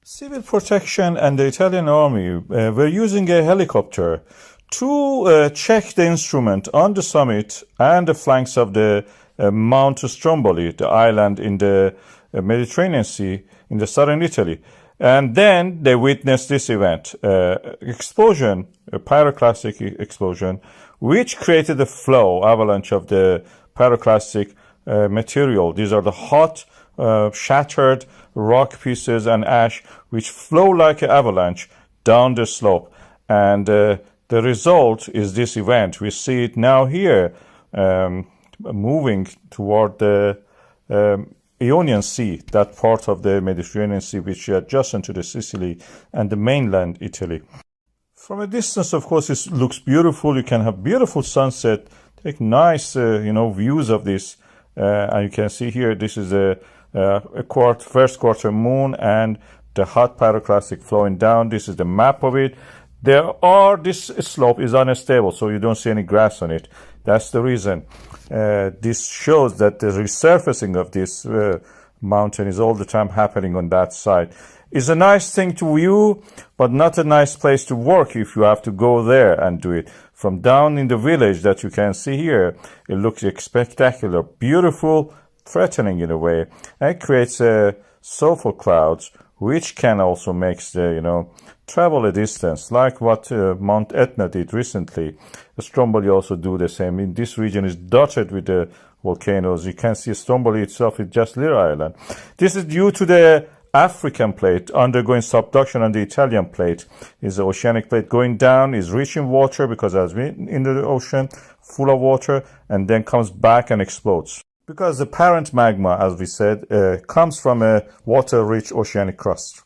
Civil protection and the Italian army were using a helicopter to check the instrument on the summit and the flanks of the Mount Stromboli, the island in the Mediterranean Sea in the southern Italy. And then they witnessed this event, explosion, a pyroclastic explosion, which created a flow, avalanche of the pyroclastic material. These are the hot, shattered rock pieces and ash which flow like an avalanche down the slope. And the result is this event. We see it now here, moving toward the Ionian Sea, that part of the Mediterranean Sea which is adjacent to the Sicily and the mainland Italy. From a distance, of course, it looks beautiful. You can have beautiful sunset, take nice, views of this. And you can see here, this is a first quarter moon and the hot pyroclastic flowing down. This is the map of it. This slope is unstable, so you don't see any grass on it. That's the reason. This shows that the resurfacing of this mountain is all the time happening on that side. It's a nice thing to view, but not a nice place to work if you have to go there and do it. From down in the village that you can see here, it looks spectacular, beautiful, threatening in a way, and it creates sulfur clouds, which can also make the, travel a distance, like what Mount Etna did recently. Stromboli also do the same. In this region is dotted with the volcanoes. You can see Stromboli itself is just little island. This is due to the African plate undergoing subduction on the Italian plate. Is the oceanic plate going down, is rich in water because it has been in the ocean, full of water, and then comes back and explodes. Because the parent magma, as we said, comes from a water-rich oceanic crust.